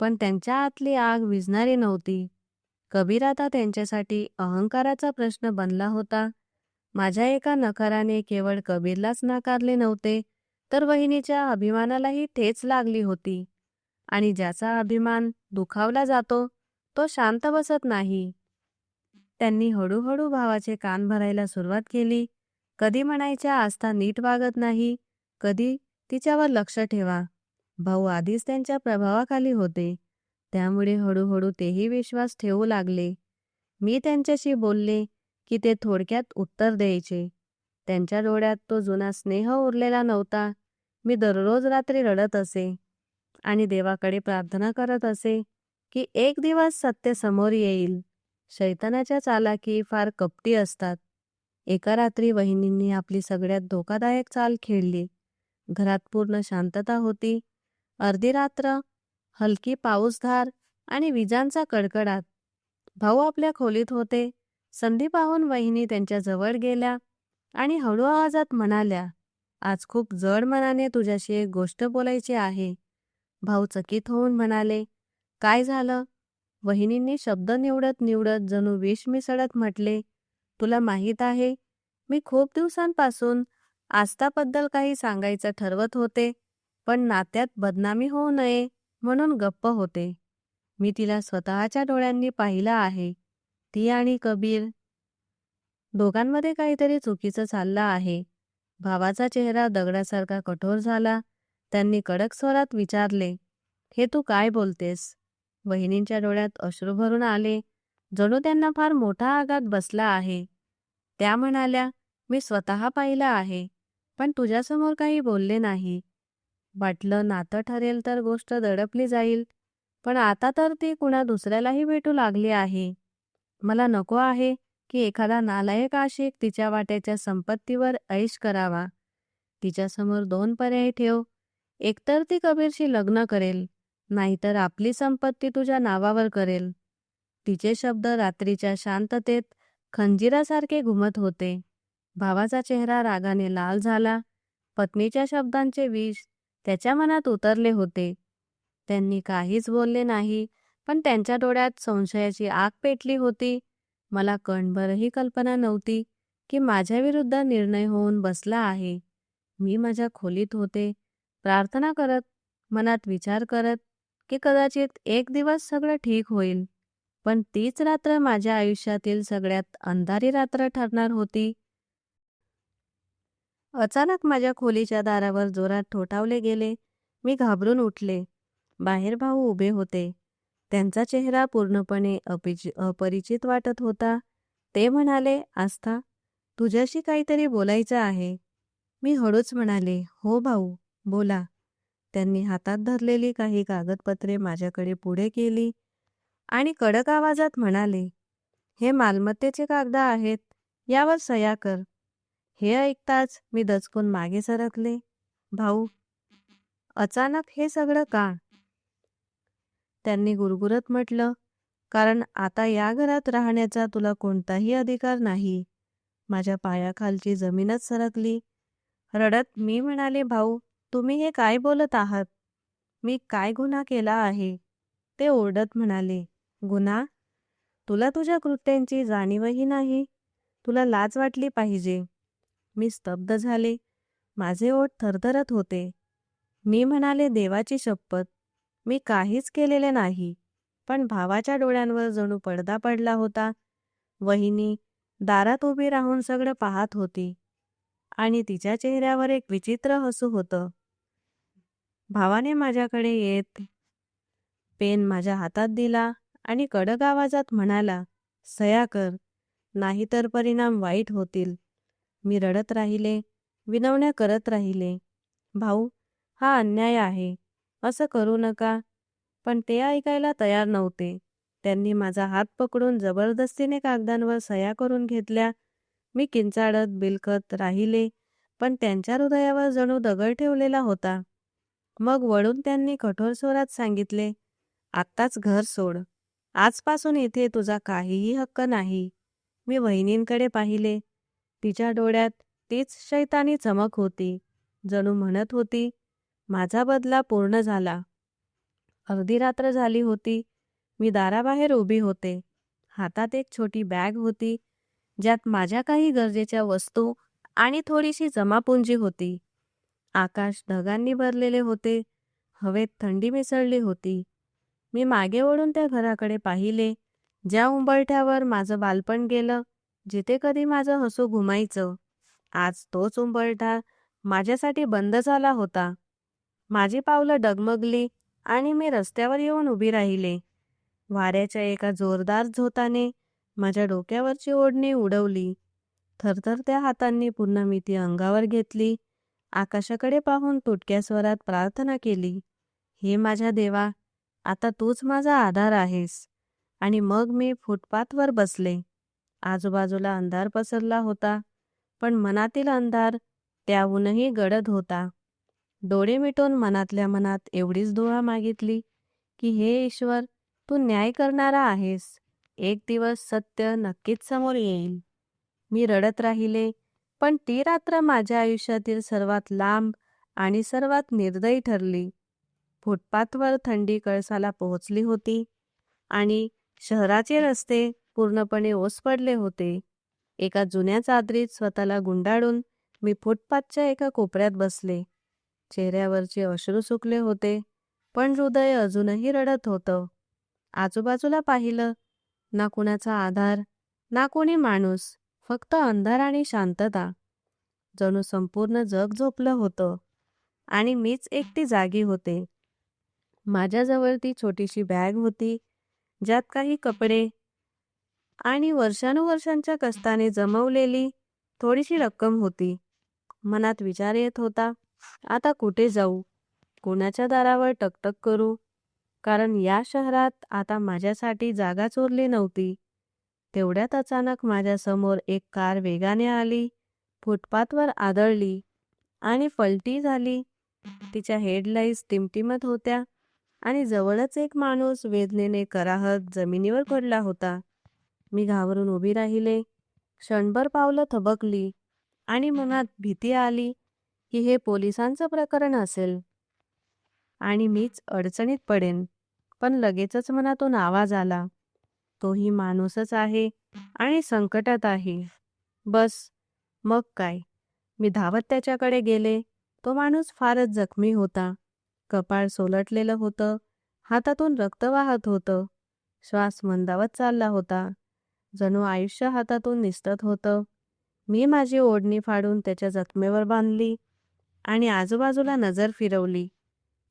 पण त्यांच्या आतली आग विझणारी नव्हती. कबीर आता त्यांच्यासाठी अहंकाराचा प्रश्न बनला होता. माझ्या एका नकाराने केवळ कबीरलाच नाकारले नव्हते, तर वहिनीच्या अभिमानालाही ठेच लागली होती. आणि ज्याचा अभिमान दुखावला जातो, तो शांत बसत नाही. त्यांनी हळूहळू भावाचे कान भरायला सुरुवात केली. कधी म्हणायच्या, "आस्था नीट वागत नाही." कधी, "तिच्यावर लक्ष ठेवा." भाऊ आधीच त्यांच्या प्रभावाखाली होते, त्यामुळे हळूहळू तेही विश्वास ठेवू लागले. मी त्यांच्याशी बोलले की ते थोडक्यात उत्तर द्यायचे. त्यांच्या डोळ्यात तो जुना स्नेह उरलेला नव्हता. मी दररोज रात्री रडत असे. आणि देवाकडे प्रार्थना करत असे की एक दिवस सत्य समोर येईल. शैतानाच्या चालाकी फार कपटी असतात. एका रात्री वहिनींनी आपली सगळ्यात धोकादायक चाल खेळली. घरात पूर्ण शांतता होती. अर्धी रात्र, हलकी पाऊसधार आणि विजांचा कडकडाट. भाऊ आपल्या खोलीत होते. संधी पाहून वहिनी त्यांच्या जवळ गेल्या आणि हळू आवाजात म्हणाल्या, आज खूप जड मनाने तुझ्याशी एक गोष्ट बोलायची आहे. भाऊ चकित होऊन म्हणाले, काय झालं? वहिनींनी शब्द निवडत निवडत जणू विष मिसळत म्हटले, तुला माहीत आहे, मी खूप दिवसांपासून आस्थाबद्दल काही सांगायचं ठरवत होते, पण नात्यात बदनामी होऊ नये म्हणून गप्प होते. मी तिला स्वतःच्या डोळ्यांनी पाहिलं आहे. ती आणि कबीर दोघांमध्ये काहीतरी चुकीचं चाललं आहे. भावाचा चेहरा दगडासारखा कठोर झाला. त्यांनी कडक स्वरात विचारले, हे तू काय बोलतेस? वहिनींच्या डोळ्यात अश्रू भरून आले, जणू त्यांना फार मोठा आघात बसला आहे. त्या म्हणाल्या, मी स्वतः पाहिलं आहे, पण तुझ्यासमोर काही बोलले नाही. वाटलं नातं ठरेल तर गोष्ट दडपली जाईल, पण आता तर ती कुणा दुसऱ्यालाही भेटू लागली आहे. मला नको आहे की एखादा नालायक आशिक तिच्या वाट्याच्या संपत्तीवर ऐश करावा. तिच्यासमोर दोन पर्याय ठेव. एकतर ती कबीरशी लग्न करेल, नाहीतर आपली संपत्ती तुझ्या नावावर करेल. तिचे शब्द रात्रीच्या शांततेत खंजिरासारखे घुमत होते. भावाचा चेहरा रागाने लाल झाला. पत्नीच्या शब्दांचे विष त्याच्या मनात उतरले होते. त्यांनी काहीच बोलले नाही, पण त्यांच्या डोळ्यात संशयाची आग पेटली होती. मला कणभरही कल्पना नव्हती की माझ्याविरुद्ध निर्णय होऊन बसला आहे. मी माझ्या खोलीत होते, प्रार्थना करत, मनात विचार करत की कदाचित एक दिवस सगळं ठीक होईल. पण तीच रात्र माझ्या आयुष्यातील सगळ्यात अंधारी रात्र ठरणार होती. अचानक माझ्या खोलीच्या दारावर जोरात ठोठावले गेले. मी घाबरून उठले. बाहेर भाऊ उभे होते. त्यांचा चेहरा पूर्णपणे अपरिचित वाटत होता. ते म्हणाले, आस्था, तुझ्याशी काहीतरी बोलायचं आहे. मी हळूच म्हणाले, हो भाऊ, बोला. त्यांनी हातात धरलेली काही कागदपत्रे माझ्याकडे पुढे केली आणि कडक आवाजात म्हणाले, हे मालमत्तेचे कागद आहेत, यावर सह्या कर. हे ऐकताच मी दचकून मागे सरकले. भाऊ, अचानक हे सगळं का? त्यांनी गुरगुरत म्हटलं, कारण आता या घरात राहण्याचा तुला कोणताही अधिकार नाही. माझ्या पायाखालची जमीनच सरकली. रडत मी म्हणाले, भाऊ, तुम्ही हे काय बोलत आहात? मी काय गुन्हा केला आहे? ते ओरडत म्हणाले, गुन्हा? तुला तुझ्या कृत्यांची जाणीवही नाही. तुला लाज वाटली पाहिजे. मी स्तब्ध झाले. माझे ओठ थरथरत होते. मी म्हणाले, देवाची शपथ, मी काहीच केलेले नाही. पण भावाच्या डोळ्यांवर जणू पडदा पडला होता. वहिनी दारात उभी राहून सगळं पाहत होती आणि तिच्या चेहऱ्यावर एक विचित्र हसू होतं. भावाने माझ्याकडे येत पेन माझ्या हातात दिला आणि कडक आवाजात म्हणाला, सह्या कर, नाहीतर परिणाम वाईट होतील. मी रडत राहिले, विनवण्या करत राहिले. भाऊ, हा अन्याय आहे, असं करू नका. पण ते ऐकायला तयार नव्हते. त्यांनी माझा हात पकडून जबरदस्तीने कागदांवर सह्या करून घेतल्या. मी किंचाळत बिलखत राहिले, पण त्यांच्या हृदयावर जणू दगड ठेवलेला होता. मग वळून त्यांनी कठोर स्वरात सांगितले, आत्ताच घर सोड. आजपासून इथे तुझा काहीही हक्क नाही. मी वहिनींकडे पाहिले. तिच्या डोळ्यात तीच शैतानी चमक होती. जणू म्हणत होती, माझा बदला पूर्ण झाला. अर्धी रात्र झाली होती. मी दाराबाहेर उभी होते. हातात एक छोटी बॅग होती, ज्यात माझ्या काही गरजेच्या वस्तू आणि थोडीशी जमापुंजी होती. आकाश ढगांनी भरलेले होते. हवेत थंडी मिसळली होती. मी मागे वळून त्या घराकडे पाहिले, ज्या उंबरठ्यावर माझं बालपण गेलं, जिथे कधी माझं हसू घुमायचं. आज तोच उंबरठा माझ्यासाठी बंद झाला होता. माझी पावलं डगमगली आणि मी रस्त्यावर येऊन उभी राहिले. वाऱ्याच्या एका जोरदार झोताने माझ्या डोक्यावरची ओढणी उडवली. थरथरत्या हातांनी पुन्हा मी ती अंगावर घेतली. आकाशाकडे पाहून तुटक्या स्वरात प्रार्थना केली, हे माझ्या देवा, आता तूच माझा आधार आहेस. आणि मग मी फुटपाथवर बसले. आजूबाजूला अंधार पसरला होता, पण मनातील अंधार त्याहूनही गडद होता. डोळे मिटून मनातल्या मनात एवढीच दुआ मागितली की हे ईश्वर, तू न्याय करणारा आहेस. एक दिवस सत्य नक्कीच समोर येईल. मी रडत राहिले, पण ती रात्र माझ्या आयुष्यातील सर्वात लांब आणि सर्वात निर्दयी ठरली. फुटपाथवर थंडी कळसाला पोहोचली होती आणि शहराचे रस्ते पूर्णपणे ओस पडले होते. एका जुन्या चादरीत स्वतःला गुंडाळून मी फुटपाथच्या एका कोपऱ्यात बसले. चेहऱ्यावरचे अश्रू सुकले होते, पण हृदय अजूनही रडत होतं. आजूबाजूला पाहिलं, ना कुणाचा आधार, ना कोणी माणूस, फक्त अंधार आणि शांतता. जणू संपूर्ण जग झोपलं होतं आणि मीच एकटी जागी होते. माझ्याजवळ ती छोटीशी बॅग होती, ज्यात काही कपडे आणि वर्षानुवर्षांच्या कष्टाने जमवलेली थोडीशी रक्कम होती. मनात विचार येत होता, आता कुठे जाऊ, कोणाच्या दारावर टकटक करू, कारण या शहरात आता माझ्यासाठी जागाच उरली नव्हती. तेवढ्यात अचानक माझ्यासमोर एक कार वेगाने आली, फुटपाथवर आदळली आणि पलटी झाली. तिच्या हेडलाईट्स टिमटिमत होत्या आणि जवळच एक माणूस वेदनेने कराहत जमिनीवर पडला होता. मी घाबरून उभी राहिले. क्षणभर पावलं थबकली आणि मनात भीती आली की हे पोलिसांचं प्रकरण असेल आणि मीच अडचणीत पडेन. पण लगेचच मनातून आवाज आला, तोही माणूसच आहे आणि संकटात आहे. बस, मग काय. मी धावत त्याच्याकडे गेले. तो माणूस फारच जखमी होता. कपाळ सोलटलेलं होतं, हातातून रक्त वाहत होतं, श्वास मंदावत चालला होता, जणू आयुष्य हातातून निसटत होतं. मी माझी ओढणी फाडून त्याच्या जखमेवर बांधली आणि आजूबाजूला नजर फिरवली.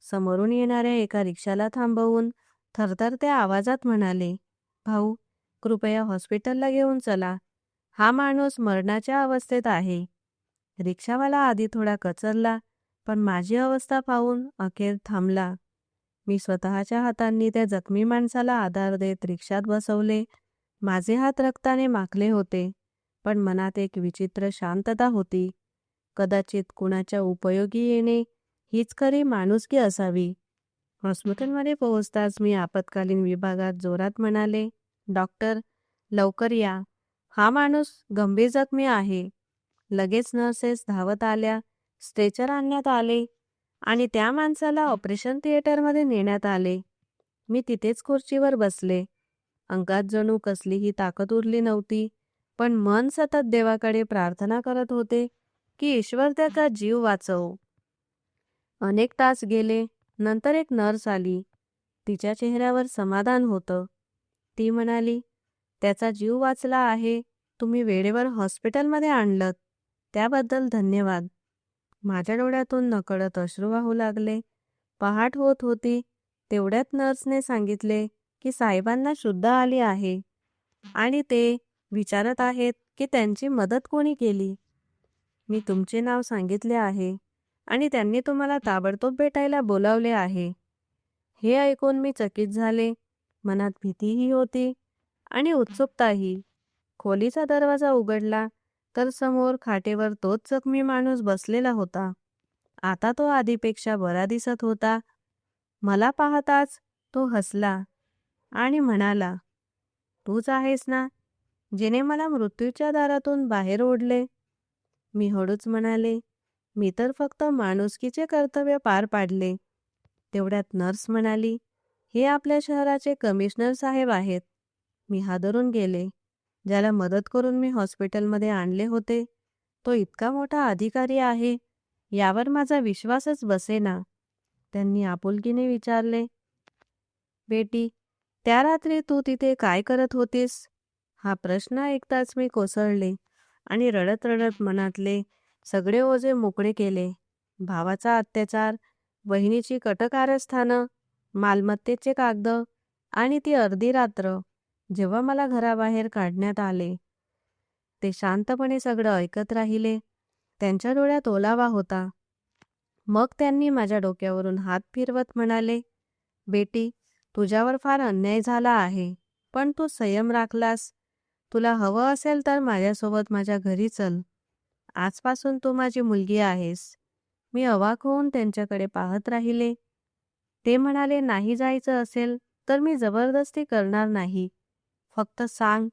समोरून येणाऱ्या एका रिक्षाला थांबवून थरथरत्या आवाजात म्हणाले, भाऊ, कृपया हॉस्पिटलला घेऊन चला. हा माणूस मरणाच्या अवस्थेत आहे. रिक्षावाला आधी थोडा कचरला, पण माझी अवस्था पाहून अखेर थांबला. मी स्वतःच्या हातांनी त्या जखमी माणसाला आधार देत रिक्षात बसवले. माझे हात रक्ताने माखले होते, पण मनात एक विचित्र शांतता होती. कदाचित कुणाच्या उपयोगी येणे हीच खरी माणुसकी असावी. हॉस्पिटलमध्ये पोहोचताच मी आपत्कालीन विभागात जोरात म्हणाले, डॉक्टर, लवकर या. हा माणूस गंभीर जखमी आहे. लगेच नर्सेस धावत आल्या, स्ट्रेचर आणण्यात आले आणि त्या माणसाला ऑपरेशन थिएटरमध्ये नेण्यात आले. मी तिथेच खुर्चीवर बसले. अंगात जणू कसलीही ताकद उरली नव्हती, पण मन सतत देवाकडे प्रार्थना करत होते की ईश्वर त्याचा जीव वाचव. अनेक तास गेले. नंतर एक नर्स आली. तिच्या चेहऱ्यावर समाधान होतं. ती म्हणाली, त्याचा जीव वाचला आहे. तुम्ही वेळेवर हॉस्पिटलमध्ये आणलंत, त्याबद्दल धन्यवाद. माझ्या डोळ्यातून नकळत अश्रू वाहू लागले. पहाट होत होती. तेवढ्यात नर्सने सांगितले की साहेबांना शुद्ध आली आहे आणि ते विचारत आहेत की त्यांची मदत कोणी केली. मी तुमचे नाव सांगितले आहे आणि त्यांनी तुम्हाला ताबडतोब भेटायला बोलावले आहे. हे ऐकून मी चकित झाले. मनात भीतीही होती आणि उत्सुकताही. खोलीचा दरवाजा उघडला तर समोर खाटेवर तोच जखमी माणूस बसलेला होता. आता तो आधीपेक्षा बरा दिसत होता. मला पाहताच तो हसला आणि म्हणाला, तूच आहेस ना, जिने मला मृत्यूच्या दारातून बाहेर ओढले. मी हळूच म्हणाले, मी तर फक्त माणुसकीचे कर्तव्य पार पाडले. तेवढ्यात नर्स म्हणाली, हे आपल्या शहराचे कमिशनर साहेब आहेत. मी हादरून गेले. ज्याला मदत करून मी हॉस्पिटलमध्ये आणले होते, तो इतका मोठा अधिकारी आहे यावर माझा विश्वासच बसेना. त्यांनी आपुलकीने विचारले, बेटी, त्या रात्री तू तिथे काय करत होतीस? हा प्रश्न ऐकताच मी कोसळले आणि रडत रडत मनातले सगळे ओझे मोकळे केले. भावाचा अत्याचार, बहिणीची कटकारस्थानं, मालमत्तेचे कागद आणि ती अर्धी रात्र जेव्हा मला घराबाहेर काढण्यात आले. ते शांतपणे सगळं ऐकत राहिले. त्यांच्या डोळ्यात ओलावा होता. मग त्यांनी माझ्या डोक्यावरून हात फिरवत म्हणाले, बेटी, तुझ्यावर फार अन्याय झाला आहे, पण तू संयम राखलास. तुला हवं असेल तर माझ्यासोबत माझ्या घरी चल. आजपासून तू माझी मुलगी आहेस. मी अवाक होऊन त्यांच्याकडे पाहत राहिले. ते म्हणाले, नाही जायचं असेल तर मी जबरदस्ती करणार नाही. फक्त सांग,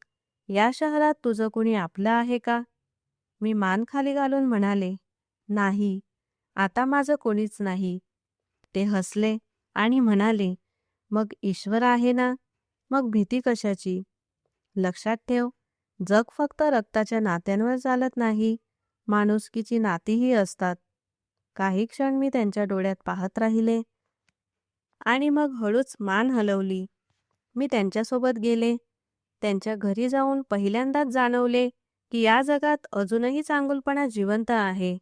या शहरात तुझं कुणी आपलं आहे का? मी मान खाली घालून म्हणाले, नाही, आता माझं कोणीच नाही. ते हसले आणि म्हणाले, मग ईश्वर आहे ना, मग भीती कशाची? लक्षात ठेव, जग फक्त रक्ताच्या नात्यांवर चालत नाही, माणुसकीची नातीही असतात. काही क्षण मी त्यांच्या डोळ्यात पाहत राहिले आणि मग हळूच मान हलवली. मी त्यांच्यासोबत गेले. त्यांच्या घरी जाऊन पहिल्यांदाच जाणवले की या जगात अजूनही चांगुलपणा जिवंत आहे.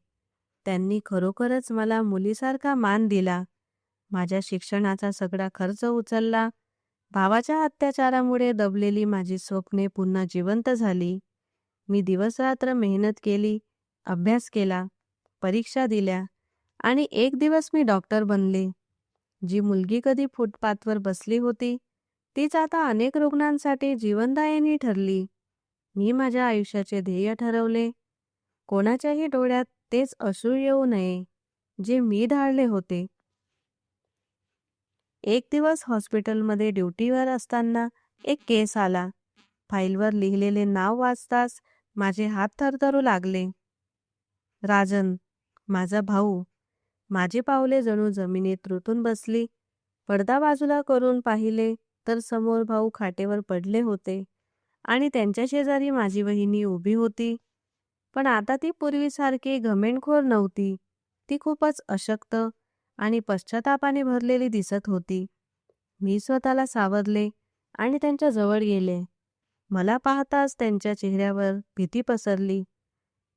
त्यांनी खरोखरच मला मुलीसारखा मान दिला. माझ्या शिक्षणाचा सगळा खर्च उचलला. भावाच्या अत्याचारामुळे दबलेली माझी स्वप्ने पुन्हा जिवंत झाली. मी दिवसरात्र मेहनत केली, अभ्यास केला, परीक्षा दिल्या आणि एक दिवस मी डॉक्टर बनले. जी मुलगी कधी फुटपाथवर बसली होती, तीच आता अनेक रुग्णांसाठी जीवनदायिनी ठरली. मी माझ्या आयुष्याचे ध्येय ठरवले. कोणाच्याही डोळ्यात तेच अश्रू येऊ नये, जे मी ढाळले होते. एक दिवस हॉस्पिटलमध्ये ड्युटीवर असताना एक केस आला. फाईलवर लिहिलेले नाव वाचताच माझे हात थरथरू लागले. राजन, माझा भाऊ. माझी पावले जणू जमिनीत रुतून बसली. पडदा बाजूला करून पाहिले तर समोर भाऊ खाटेवर पडले होते आणि त्यांच्या शेजारी माझी वहिनी उभी होती. पण आता ती पूर्वीसारखी घमेंडखोर नव्हती. ती खूपच अशक्त आणि पश्चातापाने भरलेली दिसत होती. मी स्वतःला सावरले आणि त्यांच्या जवळ गेले. मला पाहताच त्यांच्या चेहऱ्यावर भीती पसरली.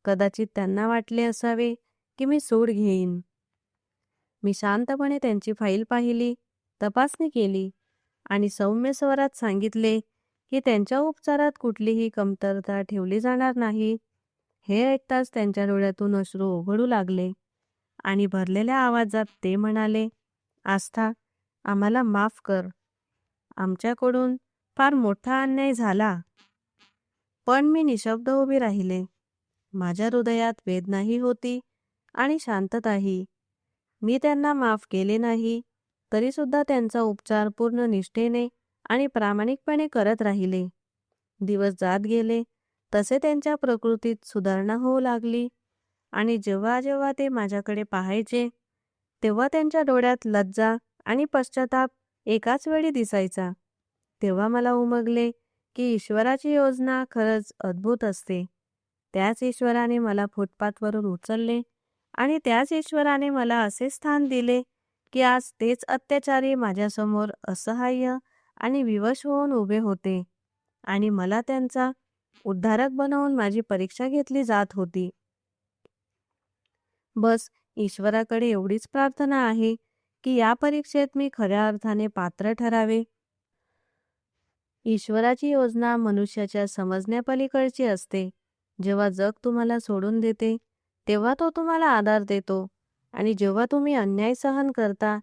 कदाचित त्यांना वाटले असावे की मी सूड घेईन. मी शांतपणे त्यांची फाईल पाहिली, तपासणी केली आणि सौम्य स्वरात सांगितले की त्यांच्या उपचारात कुठलीही कमतरता ठेवली जाणार नाही. हे ऐकताच त्यांच्या डोळ्यातून अश्रू ओघळू लागले आणि भरलेल्या आवाजात ते म्हणाले, आस्था, आम्हाला माफ कर. आमच्याकडून फार मोठा अन्याय झाला. पण मी निशब्द उभी राहिले. माझ्या हृदयात वेदनाही होती आणि शांतताही. मी त्यांना माफ केले नाही, तरीसुद्धा त्यांचा उपचार पूर्ण निष्ठेने आणि प्रामाणिकपणे करत राहिले. दिवस जात गेले तसे त्यांच्या प्रकृतीत सुधारणा होऊ लागली आणि जेव्हा जेव्हा ते माझ्याकडे पाहायचे, तेव्हा त्यांच्या डोळ्यात लज्जा आणि पश्चाताप एकाच वेळी दिसायचा. तेव्हा मला उमगले की ईश्वराची योजना खरंच अद्भुत असते. त्याच ईश्वराने मला फुटपाथवरून उचलले आणि त्याच ईश्वराने मला असे स्थान दिले की आज तेच अत्याचारी माझ्यासमोर असहाय्य आणि विवश होऊन उभे होते आणि मला त्यांचा उद्धारक बनवून माझी परीक्षा घेतली जात होती. बस ईश्वराकडे एवढीच प्रार्थना आहे की या परीक्षेत मी खऱ्या अर्थाने पात्र ठरावे. ईश्वराची योजना मनुष्याच्या समजण्यापलीकडची असते. जेव्हा जग तुम्हाला सोडून देते, तेव्हा तो तुम्हाला आधार देतो आणि जेव्हा तुम्ही अन्याय सहन करता,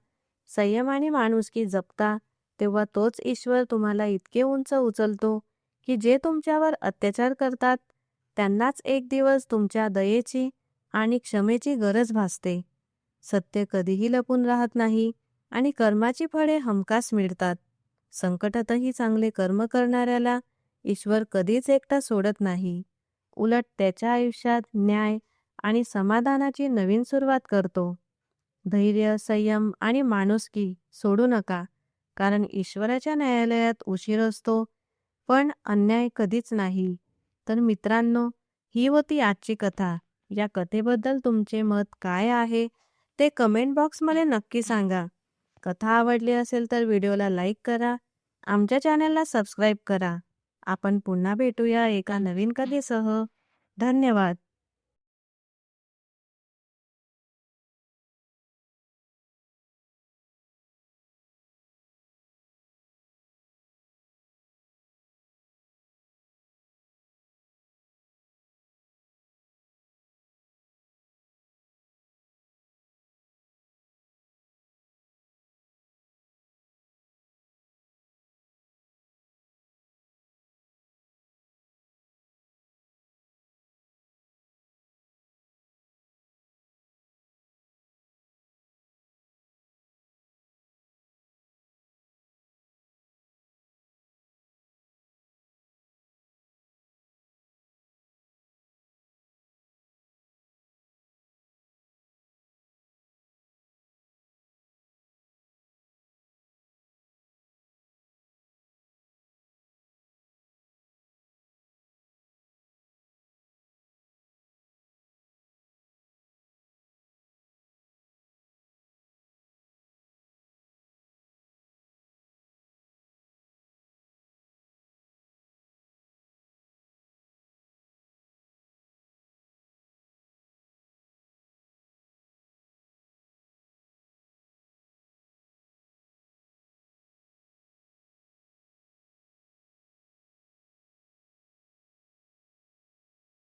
संयम आणि माणुसकी जपता, तेव्हा तोच ईश्वर तुम्हाला इतके उंच उचलतो की जे तुमच्यावर अत्याचार करतात त्यांनाच एक दिवस तुमच्या दयेची आणि क्षमेची गरज भासते. सत्य कधीही लपून राहत नाही आणि कर्माची फळे हमखास मिळतात. संकटातही चांगले कर्म करणाऱ्याला ईश्वर कधीच एकटा सोडत नाही. उलट त्याच्या आयुष्यात न्याय आणि समाधानाची नवीन सुरुवात करतो. धैर्य, संयम आणि माणुसकी सोडू नका, कारण ईश्वराच्या न्यायालयात उशीर असतो, पण अन्याय कधीच नाही. तर मित्रांनो, ही होती आजची कथा. या कथेबद्दल तुमचे मत काय आहे ते कमेंट बॉक्समध्ये नक्की सांगा. कथा आवडली असेल तर व्हिडिओला लाईक करा. आमच्या चॅनलला सबस्क्राईब करा. आपण पुन्हा भेटूया एका नवीन कथेसह. धन्यवाद.